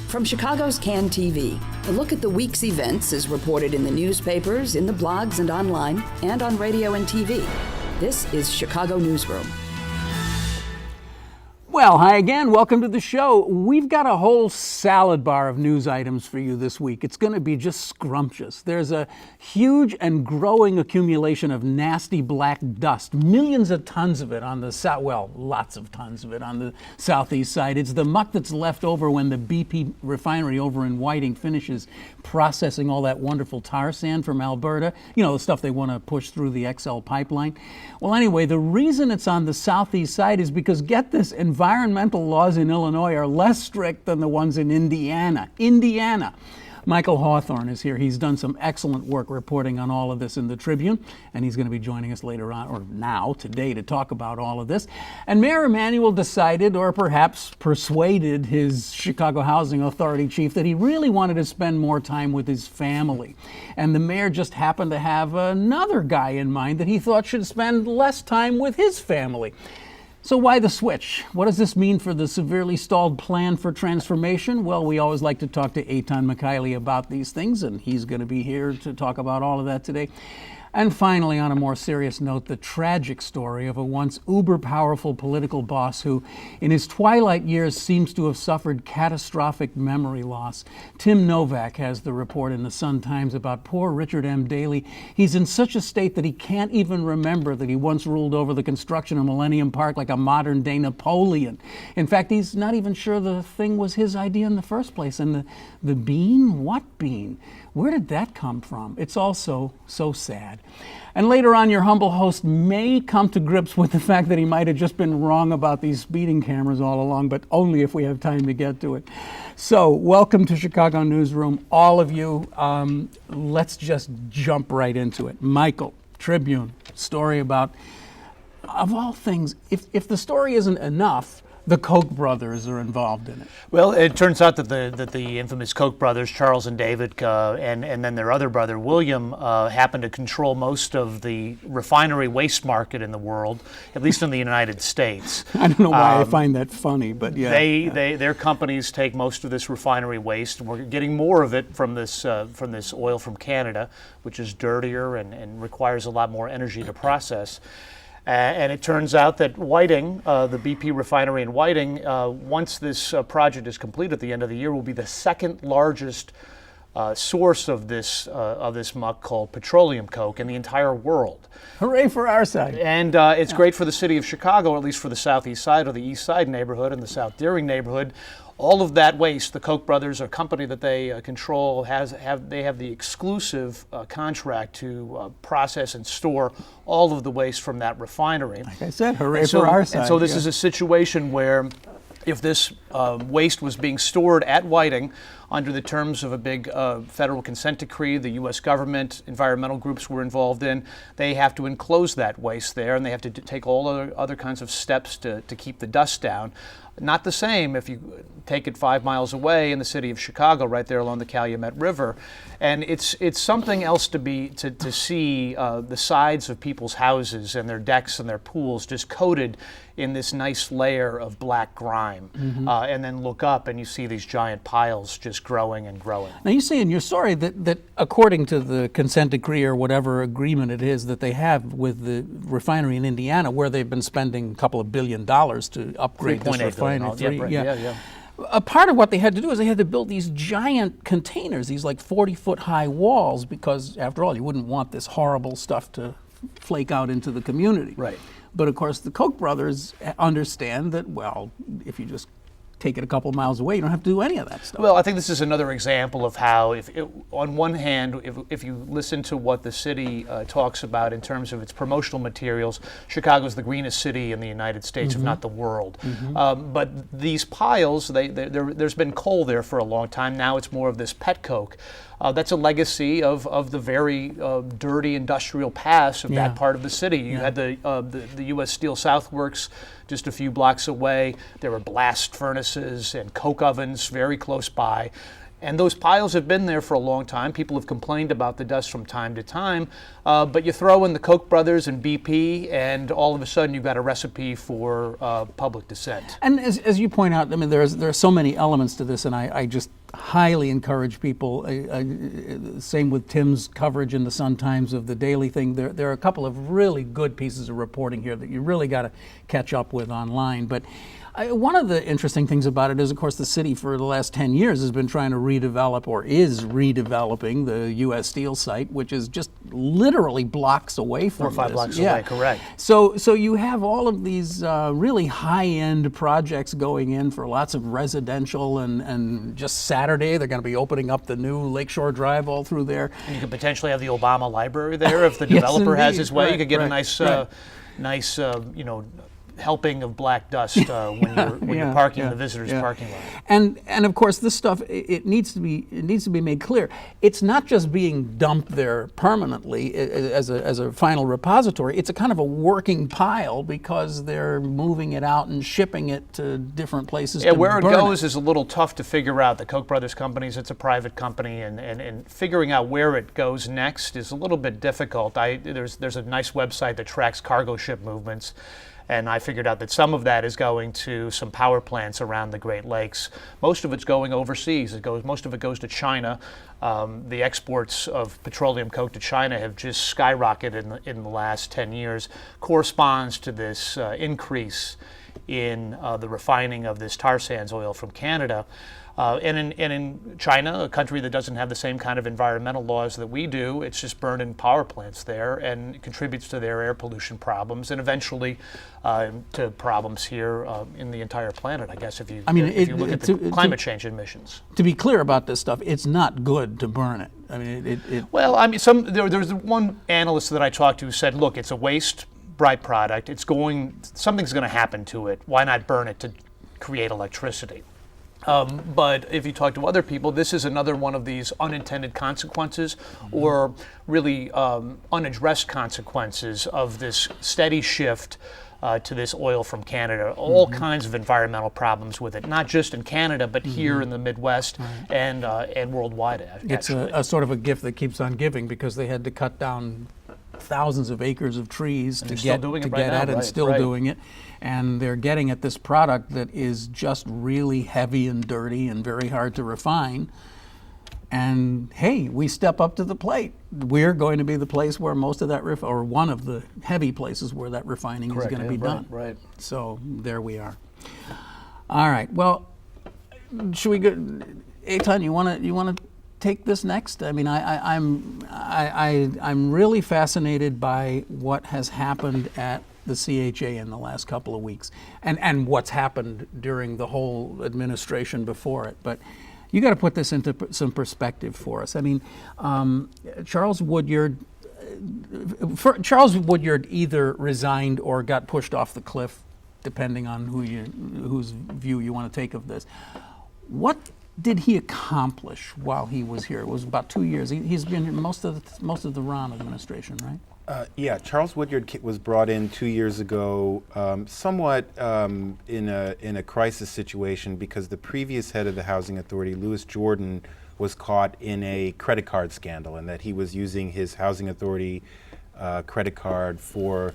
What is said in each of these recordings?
From Chicago's CAN TV, a look at the week's events is reported in the newspapers, in the blogs and online, and on radio and TV. This is Chicago Newsroom. Well, hi again. Welcome to the show. We've got a whole salad bar of news items for you this week. It's going to be just scrumptious. There's a huge and growing accumulation of nasty black dust, millions of tons of it on the south, well, lots of tons of it on the southeast side. It's the muck that's left over when the BP refinery over in Whiting finishes processing all that wonderful tar sand from Alberta, you know, the stuff they want to push through the XL pipeline. Well, anyway, the reason it's on the southeast side is because, get this, environmental laws in Illinois are less strict than the ones in Indiana. Michael Hawthorne is here. He's done some excellent work reporting on all of this in the Tribune, and he's going to be joining us later on, or now, today, to talk about all of this. And Mayor Emanuel decided, or perhaps persuaded his Chicago Housing Authority chief, that he really wanted to spend more time with his family. And the mayor just happened to have another guy in mind that he thought should spend less time with his family. So why the switch? What does this mean for the severely stalled plan for transformation? Well, we always like to talk to Eitan Mikhaili about these things, and he's going to be here to talk about all of that today. And finally, on a more serious note, the tragic story of a once uber-powerful political boss who, in his twilight years, seems to have suffered catastrophic memory loss. Tim Novak has the report in the Sun-Times about poor Richard M. Daley. He's in such a state that he can't even remember that he once ruled over the construction of Millennium Park like a modern-day Napoleon. In fact, he's not even sure the thing was his idea in the first place. And the bean? What bean? Where did that come from? It's also so sad. And later on, your humble host may come to grips with the fact that he might have just been wrong about these speeding cameras all along, but only if we have time to get to it. So, welcome to Chicago Newsroom, all of you. Let's just jump right into it. Michael, Tribune, story about, of all things, if the story isn't enough, the Koch brothers are involved in it. Well, it turns out that the infamous Koch brothers, Charles and David, and then their other brother, William, happen to control most of the refinery waste market in the world, at least in the United States. I don't know why I find that funny, but yeah. Their companies take most of this refinery waste, and we're getting more of it from this oil from Canada, which is dirtier and requires a lot more energy to process. And it turns out that Whiting, the BP refinery in Whiting, once this project is complete at the end of the year, will be the second largest source of this muck called petroleum coke in the entire world. Hooray for our side. And it's great for the city of Chicago, or at least for the southeast side or the east side neighborhood and the South Deering neighborhood. All of that waste, the Koch brothers, a company that they control, they have the exclusive contract to process and store all of the waste from that refinery. Like I said, hooray for our side. And so this is a situation where if this waste was being stored at Whiting under the terms of a big federal consent decree the U.S. government, environmental groups were involved in, they have to enclose that waste there, and they have to take all other kinds of steps to keep the dust down. Not the same if you take it 5 miles away in the city of Chicago, right there along the Calumet River. And it's something else to see the sides of people's houses and their decks and their pools just coated in this nice layer of black grime. Mm-hmm. And then look up and you see these giant piles just growing and growing. Now you say in your story that according to the consent decree or whatever agreement it is that they have with the refinery in Indiana, where they've been spending a couple of $1 billion to upgrade this refinery. A part of what they had to do is they had to build these giant containers, these like 40-foot high walls, because after all, you wouldn't want this horrible stuff to flake out into the community. Right. But of course, the Koch brothers understand that, well, if you just take it a couple miles away, you don't have to do any of that stuff. Well, I think this is another example of how, on one hand, if you listen to what the city talks about in terms of its promotional materials, Chicago's the greenest city in the United States, mm-hmm. if not the world. Mm-hmm. But these piles, there's been coal there for a long time. Now it's more of this pet coke. That's a legacy of the very dirty industrial past of that part of the city. You had the U.S. Steel South Works just a few blocks away. There were blast furnaces and coke ovens very close by. And those piles have been there for a long time. People have complained about the dust from time to time. But you throw in the Koch brothers and BP, and all of a sudden you've got a recipe for public dissent. And as you point out, I mean, there are so many elements to this, and I just highly encourage people. Same with Tim's coverage in the Sun-Times of the daily thing. There are a couple of really good pieces of reporting here that you really got to catch up with online. But one of the interesting things about it is, of course, the city for the last 10 years has been trying to redevelop, or is redeveloping, the U.S. Steel site, which is just literally blocks away from 4 or 5 this. blocks away, correct. So you have all of these really high-end projects going in for lots of residential, and just Saturday they're going to be opening up the new Lakeshore Drive all through there. And you could potentially have the Obama Library there if the developer Yes, has his way. right, You could get right, a nice, helping of black dust when you're parking in the visitors' parking lot. And of course, this stuff, it needs to be made clear. It's not just being dumped there permanently as a final repository. It's a kind of a working pile because they're moving it out and shipping it to different places. Yeah, to where it burn goes is a little tough to figure out. The Koch brothers companies, it's a private company, and figuring out where it goes next is a little bit difficult. There's a nice website that tracks cargo ship movements. And I figured out that some of that is going to some power plants around the Great Lakes. Most of it's going overseas. Most of it goes to China. The exports of petroleum coke to China have just skyrocketed in the last 10 years. Corresponds to this increase in the refining of this tar sands oil from Canada. And in China, a country that doesn't have the same kind of environmental laws that we do, it's just burned in power plants there, and it contributes to their air pollution problems, and eventually to problems here in the entire planet, I guess, if you look at the climate change emissions. To be clear about this stuff, it's not good to burn it. I mean, Well, there's one analyst that I talked to who said, look, it's a waste byproduct. Something's going to happen to it. Why not burn it to create electricity? But if you talk to other people, this is another one of these unintended consequences, or really unaddressed consequences of this steady shift to this oil from Canada. All kinds of environmental problems with it, not just in Canada, but here in the Midwest and worldwide. It's a sort of a gift that keeps on giving, because they had to cut down thousands of acres of trees to get at it, and still doing it. And they're getting at this product that is just really heavy and dirty and very hard to refine. And hey, we step up to the plate. We're going to be the place where most of that, or one of the heavy places where that refining is going to be done. Right. So there we are. All right. Well, should we go, Eitan? You want to take this next? I mean, I'm really fascinated by what has happened at the CHA in the last couple of weeks, and what's happened during the whole administration before it. But you got to put this into some perspective for us. I mean, Charles Woodyard either resigned or got pushed off the cliff, depending on whose view you want to take of this. What did he accomplish while he was here? It was about 2 years. He's been in most of the Rahm administration, right? Yeah, Charles Woodyard was brought in 2 years ago, somewhat in a crisis situation, because the previous head of the Housing Authority, Louis Jordan, was caught in a credit card scandal, and that he was using his Housing Authority credit card for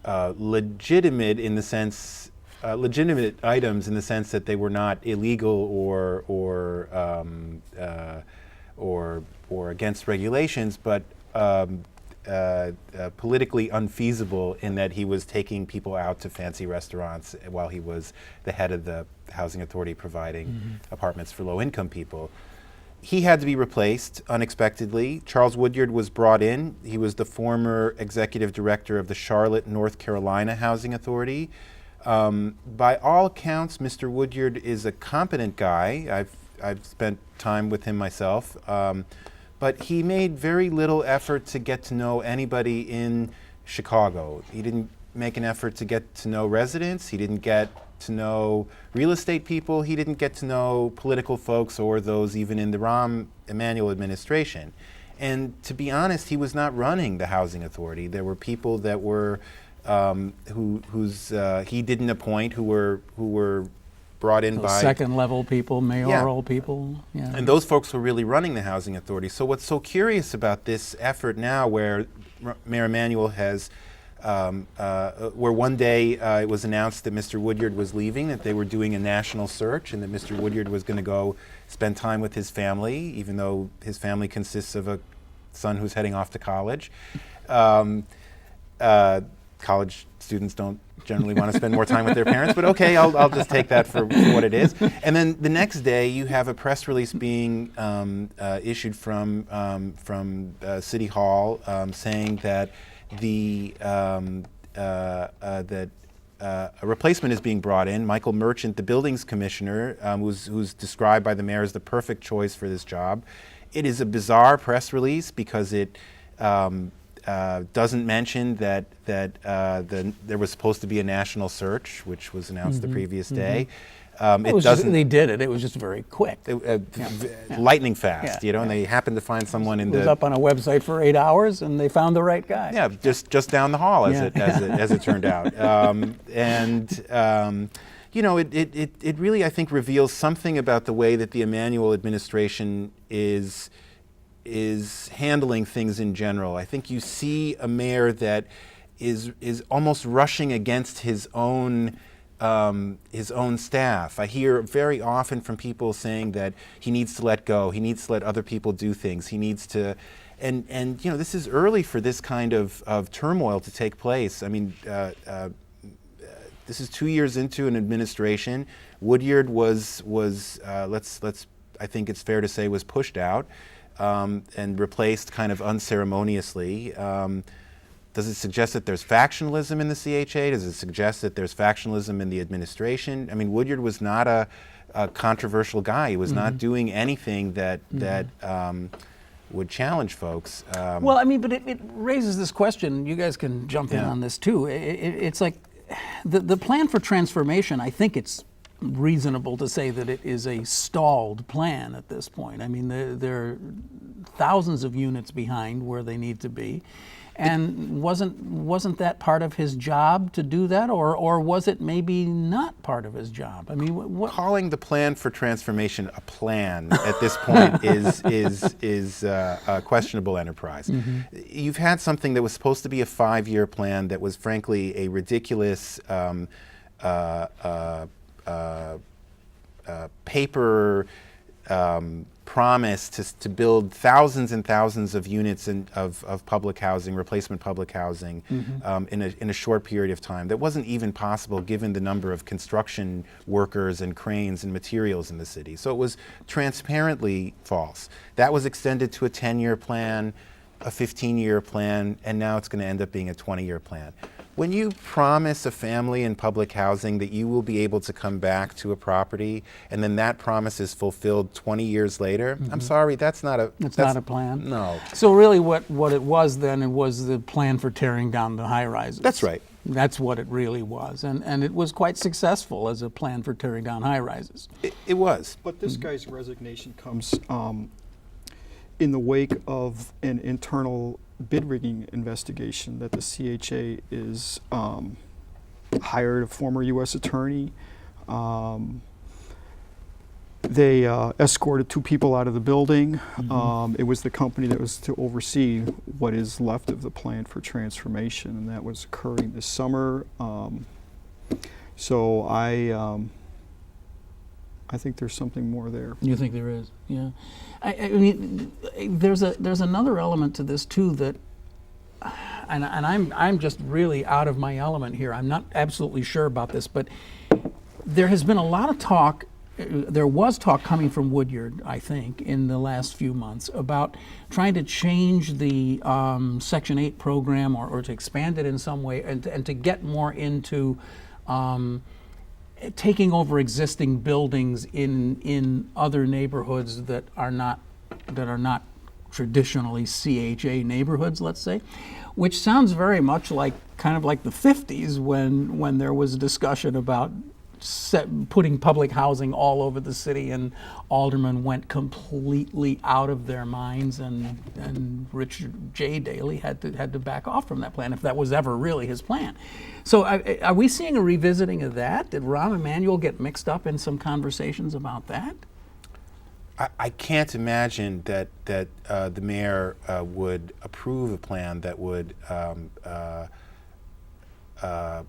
legitimate items, in the sense that they were not illegal or against regulations, but politically unfeasible, in that he was taking people out to fancy restaurants while he was the head of the Housing Authority, providing apartments for low-income people. He had to be replaced unexpectedly. Charles Woodyard was brought in. He was the former executive director of the Charlotte, North Carolina Housing Authority. By all accounts, Mr. Woodyard is a competent guy. I've spent time with him myself. But he made very little effort to get to know anybody in Chicago. He didn't make an effort to get to know residents. He didn't get to know real estate people. He didn't get to know political folks, or those even in the Rahm Emanuel administration. And to be honest, he was not running the Housing Authority. There were people that were he didn't appoint, who were brought in by second level people, mayoral people. Yeah. And those folks were really running the Housing Authority. So what's so curious about this effort now, where Mayor Emanuel has where one day it was announced that Mr. Woodyard was leaving, that they were doing a national search, and that Mr. Woodyard was going to go spend time with his family, even though his family consists of a son who's heading off to college. College students don't generally want to spend more time with their parents, but okay, I'll just take that for what it is. And then the next day, you have a press release being issued from City Hall saying that a replacement is being brought in. Michael Merchant, the buildings commissioner, who's described by the mayor as the perfect choice for this job. It is a bizarre press release because it doesn't mention that there was supposed to be a national search, which was announced the previous day. They did it. It was just very quick. Lightning fast, and they happened to find someone in it was up on a website for 8 hours, and they found the right guy. Yeah, just down the hall, as it turned out. It really, I think, reveals something about the way that the Emanuel administration is handling things in general. I think you see a mayor that is almost rushing against his own staff. I hear very often from people saying that he needs to let go. He needs to let other people do things. He needs to, and this is early for this kind of turmoil to take place. I mean, this is 2 years into an administration. Woodyard was I think it's fair to say, was pushed out and replaced kind of unceremoniously. Does it suggest that there's factionalism in the CHA? Does it suggest that there's factionalism in the administration? I mean, Woodyard was not a controversial guy. He was not doing anything that would challenge folks. Well, I mean, but it raises this question. You guys can jump in on this too. It's like the plan for transformation. I think it's reasonable to say that it is a stalled plan at this point. I mean, there are thousands of units behind where they need to be. And wasn't that part of his job to do that, or was it maybe not part of his job? I mean, what calling the plan for transformation a plan at this point is a questionable enterprise. You've had something that was supposed to be a 5-year plan that was frankly a ridiculous paper promise to build thousands and thousands of units of public housing, replacement public housing, in a short period of time. That wasn't even possible given the number of construction workers and cranes and materials in the city. So it was transparently false. That was extended to a 10-year plan, a 15-year plan, and now it's going to end up being a 20-year plan. When you promise a family in public housing that you will be able to come back to a property, and then that promise is fulfilled 20 years later, I'm sorry, that's not a plan. No. So really, what it was then, it was the plan for tearing down the high rises. That's right. That's what it really was, and it was quite successful as a plan for tearing down high rises. It was. But this guy's resignation comes in the wake of an internal bid rigging investigation that the CHA is hired a former U.S. attorney. They escorted 2 people out of the building. It was the company that was to oversee what is left of the plan for transformation, and that was occurring this summer. So I think there's something more there. You think there is? Yeah. I mean, there's another element to this too that, and I'm just really out of my element here. I'm not absolutely sure about this, but there has been a lot of talk. There was talk coming from Woodyard, I think, in the last few months about trying to change the Section 8 program or to expand it in some way and to get more into taking over existing buildings in other neighborhoods that are not traditionally CHA neighborhoods, let's say, which sounds very much like kind of like the 50s when there was a discussion about putting public housing all over the city, and aldermen went completely out of their minds, and Richard J. Daley had to back off from that plan, if that was ever really his plan. So are we seeing a revisiting of that? Did Rahm Emanuel get mixed up in some conversations about that? I can't imagine that the mayor would approve a plan that would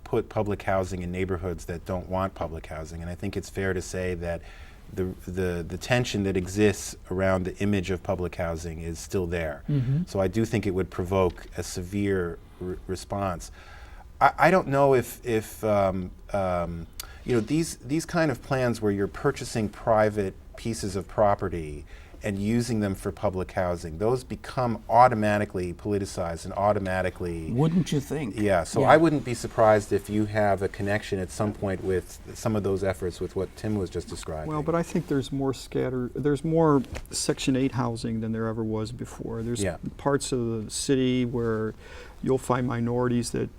put public housing in neighborhoods that don't want public housing. And I think it's fair to say that the tension that exists around the image of public housing is still there. So I do think it would provoke a severe response. I don't know if these kind of plans where you're purchasing private pieces of property and using them for public housing, those become automatically politicized and automatically... Wouldn't you think? Yeah, so I wouldn't be surprised if you have a connection at some point with some of those efforts with what Tim was just describing. Well, but I think there's more there's more Section 8 housing than there ever was before. There's parts of the city where you'll find minorities that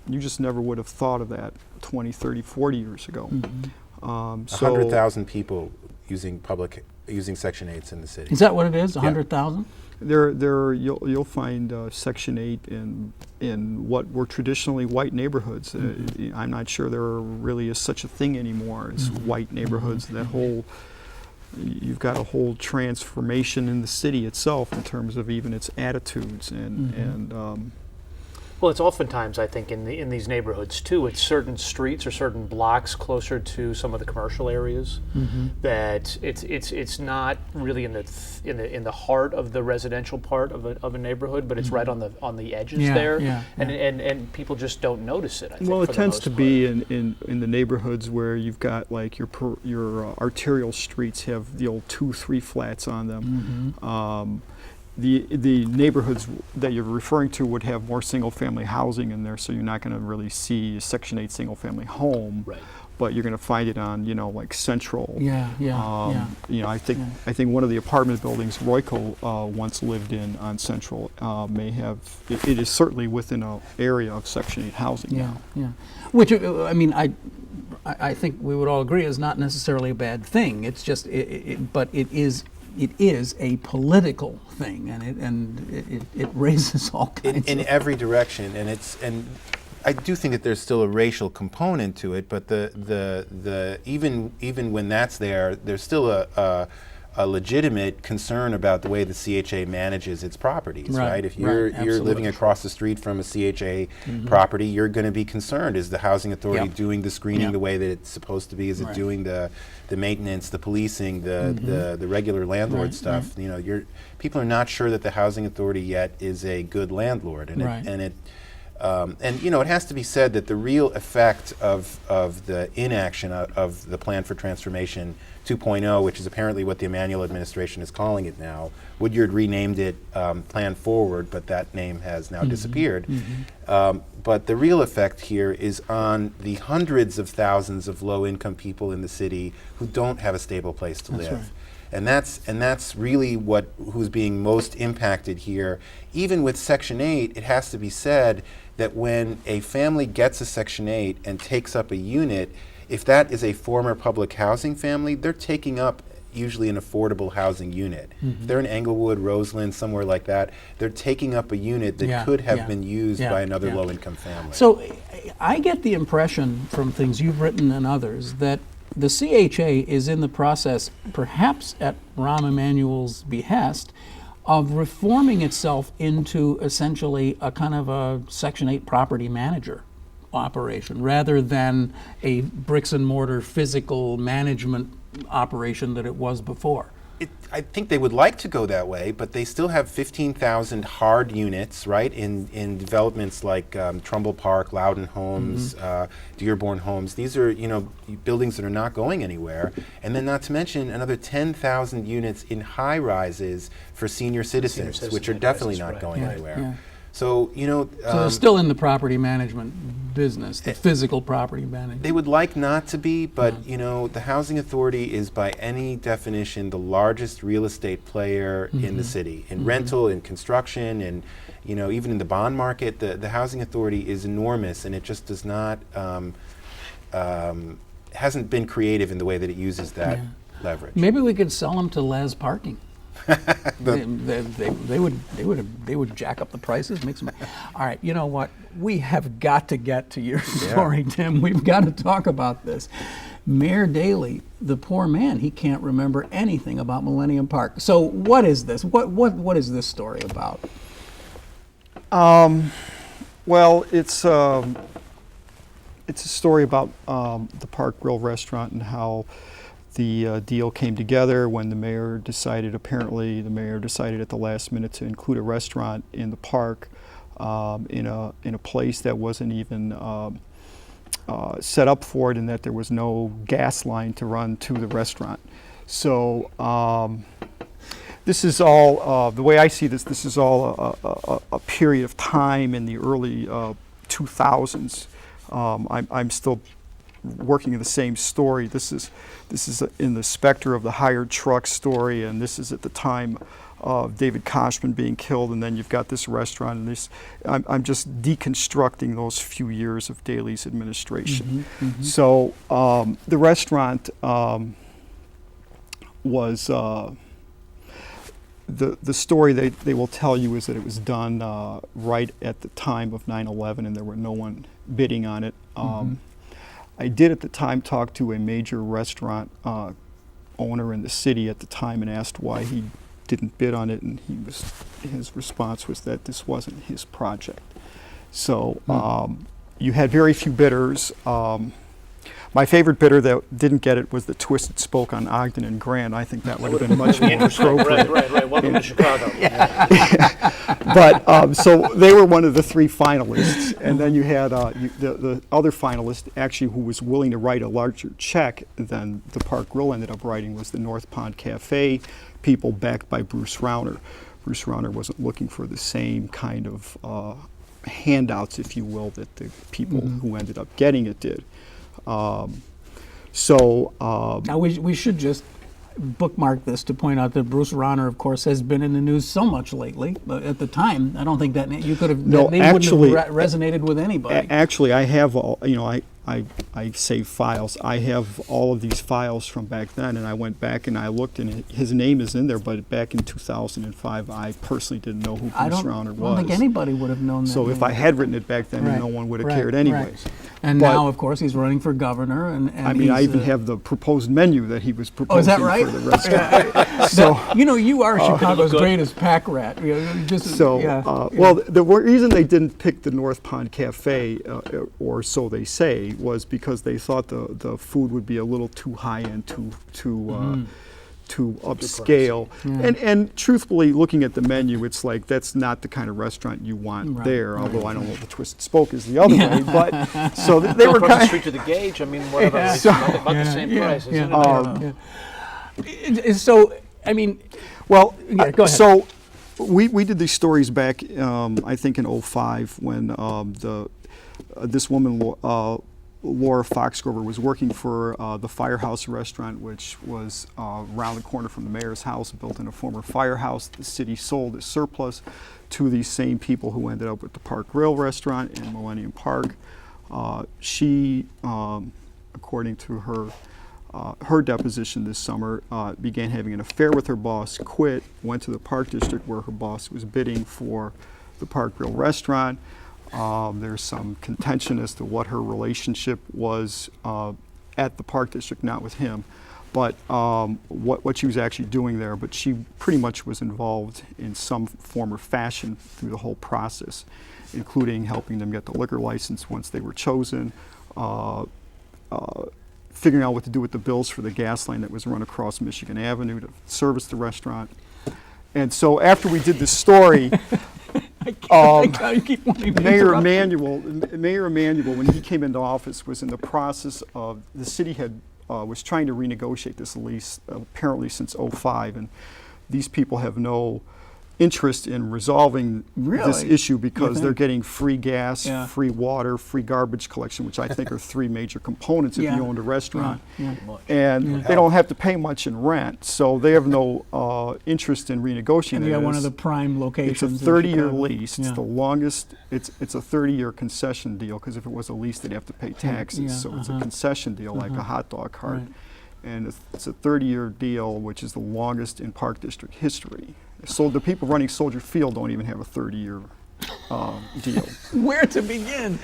you just never would have thought of that 20, 30, 40 years ago. 100,000 people using Section 8s in the city. Is that what it is? 100,000? You'll find Section 8 in what were traditionally white neighborhoods. I'm not sure there really is such a thing anymore as white neighborhoods. You've got a whole transformation in the city itself in terms of even its attitudes and well, it's oftentimes, I think, in these neighborhoods too. It's certain streets or certain blocks closer to some of the commercial areas that it's not really in the heart of the residential part of a neighborhood, but it's right on the edges there, and people just don't notice it. I think, well, it tends to be in the neighborhoods where you've got like your arterial streets have the old 2-3 flats on them. The neighborhoods that you're referring to would have more single-family housing in there, so you're not going to really see a Section 8 single-family home. Right. But you're going to find it on, like Central. I think one of the apartment buildings Royko once lived in on Central may have. It is certainly within an area of Section 8 housing now. Which I think we would all agree is not necessarily a bad thing. It's just, but it is a political thing, and it raises all kinds in every direction, and I do think that there's still a racial component to it, but the even when that's there, there's still a legitimate concern about the way the CHA manages its properties, right? If you're living across the street from a CHA property, you're going to be concerned. Is the housing authority doing the screening the way that it's supposed to be? Is it doing the maintenance, the policing, the regular landlord stuff? People are not sure that the housing authority yet is a good landlord, and it has to be said that the real effect of the inaction of the Plan for Transformation 2.0, which is apparently what the Emanuel administration is calling it now. Woodyard renamed it Plan Forward, but that name has now disappeared. But the real effect here is on the hundreds of thousands of low-income people in the city who don't have a stable place to live. And that's really who's being most impacted here. Even with Section 8, it has to be said that when a family gets a Section 8 and takes up a unit, if that is a former public housing family, they're taking up usually an affordable housing unit. If they're in Englewood, Roseland, somewhere like that, they're taking up a unit that could have been used by another low-income family. So I get the impression from things you've written and others that the CHA is in the process, perhaps at Rahm Emanuel's behest, of reforming itself into essentially a kind of a Section 8 property manager operation rather than a bricks and mortar physical management operation that it was before. I think they would like to go that way, but they still have 15,000 hard units, right, in developments like Trumbull Park, Loudon Homes, Dearborn Homes. These are, buildings that are not going anywhere. And then not to mention another 10,000 units in high rises for senior citizens, which are definitely not going anywhere. So, so they're still in the property management business, the physical property management. They would like not to be, but, the Housing Authority is by any definition the largest real estate player in the city. In rental, in construction, and, even in the bond market, the Housing Authority is enormous, and it just does not, hasn't been creative in the way that it uses that leverage. Maybe we could sell them to Les Parking. They would jack up the prices, make some. All right, you know what? We have got to get to your story, Tim. We've got to talk about this. Mayor Daley, the poor man, he can't remember anything about Millennium Park. So what is this? What is this story about? Well, it's it's a story about the Park Grill restaurant and how the deal came together when the mayor decided, apparently the mayor decided at the last minute to include a restaurant in the park in a place that wasn't even set up for it, and that there was no gas line to run to the restaurant. So this is all, the way I see this, this is all a period of time in the early 2000s. I'm still working in the same story. This is in the specter of the hired truck story, and this is at the time of David Koshman being killed, and then you've got this restaurant, and this. I'm just deconstructing those few years of Daley's administration. So the restaurant was. The story they will tell you is that it was done right at the time of 9/11, and there were no one bidding on it. I did at the time talk to a major restaurant owner in the city at the time and asked why he didn't bid on it, and his response was that this wasn't his project. So you had very few bidders. My favorite bidder that didn't get it was the Twisted Spoke on Ogden and Grand. I think that would have been much more appropriate. Right. Welcome to Chicago. But so they were one of the three finalists, and then you had the other finalist, actually, who was willing to write a larger check than the Park Grill ended up writing, was the North Pond Cafe people, backed by Bruce Rauner. Bruce Rauner wasn't looking for the same kind of handouts, if you will, that the people who ended up getting it did. Now we should just bookmark this to point out that Bruce Rauner, of course, has been in the news so much lately. But at the time, I don't think that you could have. No, they actually, wouldn't have resonated with anybody. Actually, I have all. I save files. I have all of these files from back then, and I went back and I looked, and his name is in there. But back in 2005, I personally didn't know who Bruce Rauner was. I don't think anybody would have known that. So if I had written it back then, no one would have cared anyways. Right. And now, of course, he's running for governor. And I mean, I even have the proposed menu that he was proposing is that right? for the restaurant. So you are Chicago's greatest pack rat. Well, the reason they didn't pick the North Pond Cafe, or so they say, was because they thought the food would be a little too high end, too upscale. And truthfully, looking at the menu, it's like that's not the kind of restaurant you want there. Although I don't know if the Twisted Spoke is the other way, but so they were across the street to the Gauge. I mean, whatever. It's about the same price, isn't it? So I mean, well, go ahead. So we did these stories back, I think in 2005, when this woman. Laura Foxgrover was working for the Firehouse restaurant, which was around the corner from the mayor's house, built in a former firehouse. The city sold its surplus to these same people who ended up with the Park Grill restaurant in Millennium Park. She, according to her deposition this summer, began having an affair with her boss, quit, went to the Park District where her boss was bidding for the Park Grill restaurant. There's some contention as to what her relationship was at the Park District, not with him, but what she was actually doing there. But she pretty much was involved in some form or fashion through the whole process, including helping them get the liquor license once they were chosen, figuring out what to do with the bills for the gas line that was run across Michigan Avenue to service the restaurant. And so after we did this story, Mayor Emanuel, when he came into office, was in the process of, the city was trying to renegotiate this lease apparently since 2005, and these people have no interest in resolving this issue because they're getting free gas, free water, free garbage collection, which I think are three major components if you owned a restaurant. And they don't have to pay much in rent, so they have no interest in renegotiating. And you got one of the prime locations. It's a 30-year lease. It's the longest. It's a 30-year concession deal, because if it was a lease, they'd have to pay taxes. So it's a concession deal, like a hot dog cart. And it's a 30-year deal, which is the longest in Park District history. So the people running Soldier Field don't even have a 30-year deal. Where to begin?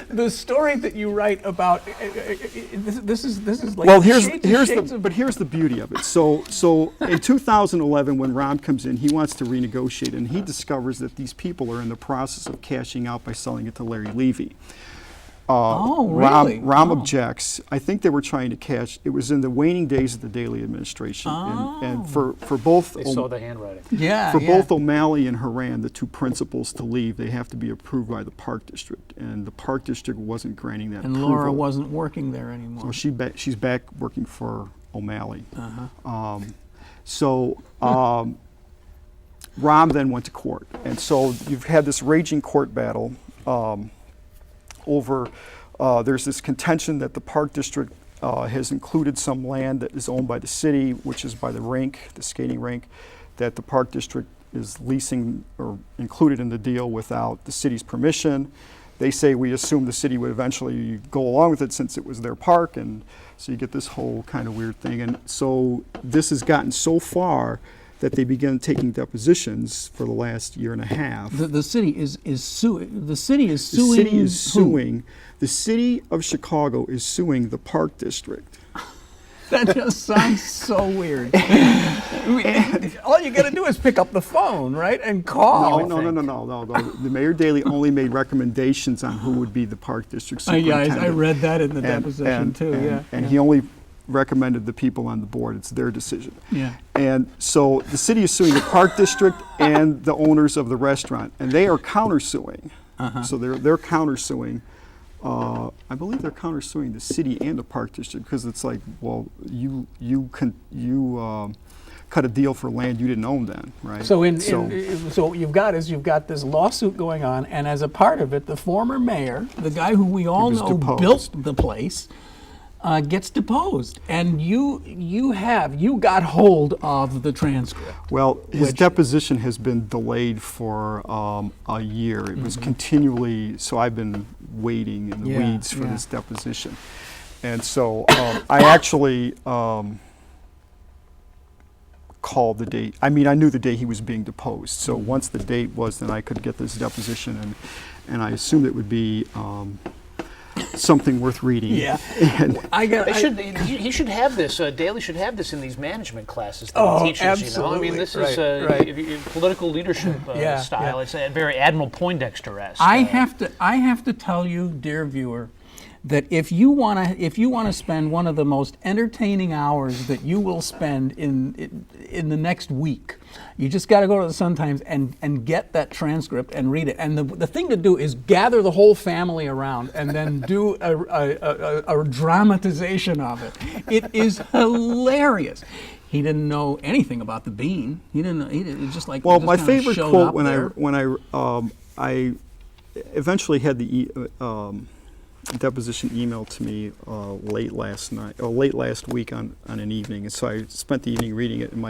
The story that you write about this is like, well, here's the beauty of it. So in 2011, when Ron comes in, he wants to renegotiate, and he discovers that these people are in the process of cashing out by selling it to Larry Levy. Really? Rahm objects. I think they were trying to catch. It was in the waning days of the Daley administration, and for both They saw the handwriting. Yeah. for both O'Malley and Horan, the two principals, to leave, they have to be approved by the Park District, and the Park District wasn't granting that And approval. Laura wasn't working there anymore. So she's back working for O'Malley. Uh-huh. Rahm then went to court, and so you've had this raging court battle over. There's this contention that the Park District has included some land that is owned by the city, which is by the rink, the skating rink, that the Park District is leasing or included in the deal without the city's permission. They say we assume the city would eventually go along with it since it was their park, and so you get this whole kind of weird thing. And so this has gotten so far that they began taking depositions for the last year and a half. The city is suing. The city is suing. The city is who? suing. The city of Chicago is suing the Park District. That just sounds so weird. All you got to do is pick up the phone, right, and call. No. The Mayor Daley only made recommendations on who would be the Park District Yeah, superintendent. I read that in the deposition too. And he only recommended the people on the board. It's their decision. Yeah. And so the city is suing the Park District and the owners of the restaurant, and they are countersuing. So they're countersuing. I believe they're countersuing the city and the Park District because it's like, well, you cut a deal for land you didn't own then, right? So so what you've got this lawsuit going on, and as a part of it, the former mayor, the guy who we all was know deposed. built the place, gets deposed, and you got hold of the transcript. Well, his Which- deposition has been delayed for a year. It was continually, so I've been waiting in the Yeah, weeds for yeah. this deposition. And so I actually called the date. I mean, I knew the day he was being deposed. So once the date was, then I could get this deposition, and I assumed it would be something worth reading. Yeah. And He should have this. Daley should have this in these management classes that Oh, he teaches. absolutely. I mean, this Right, is right. Political leadership Yeah, style. yeah. It's very Admiral Poindexter-esque. I have to tell you, dear viewer, that if you want to spend one of the most entertaining hours that you will spend in the next week, you just got to go to the Sun-Times and get that transcript and read it. And the thing to do is gather the whole family around and then do a dramatization of it. It is hilarious. He didn't know anything about the bean. He didn't just like. well, just my kinda favorite showed quote up when there. I eventually had the deposition emailed to me late last week on an evening, and so I spent the evening reading it. And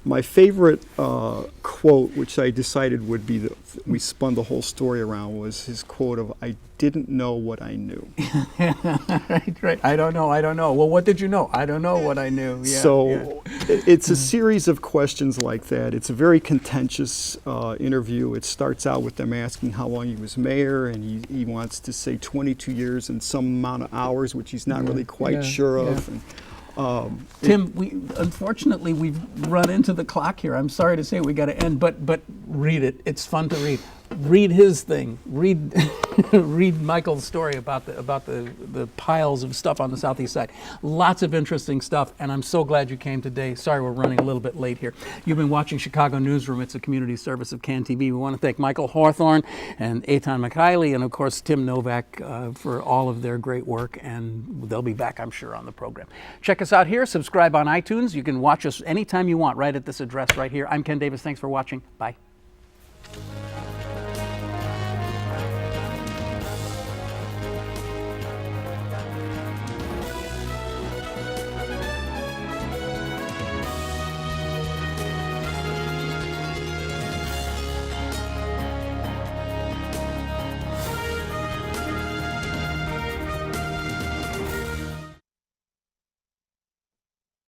my favorite quote, which I decided would be we spun the whole story around, was his quote of "I didn't know what I knew." Right. I don't know. Well, what did you know? I don't know what I knew. Yeah, So it's a series of questions like that. It's a very contentious interview. It starts out with them asking how long he was mayor, and he wants to say 22 years and some amount of hours, which he's not really quite sure of. And, Tim, unfortunately we've run into the clock here. I'm sorry to say we got to end, but read it. It's fun to read. Read his thing. Read read Michael's story about the piles of stuff on the southeast side. Lots of interesting stuff, and I'm so glad you came today. Sorry we're running a little bit late here. You've been watching Chicago Newsroom. It's a community service of CAN TV. We want to thank Michael Hawthorne and Eitan Mikhaili and of course Tim Novak for all of their great work, and they'll be back, I'm sure, on the program. Check us out here. Subscribe on iTunes. You can watch us anytime you want right at this address right here. I'm Ken Davis. Thanks for watching. Bye.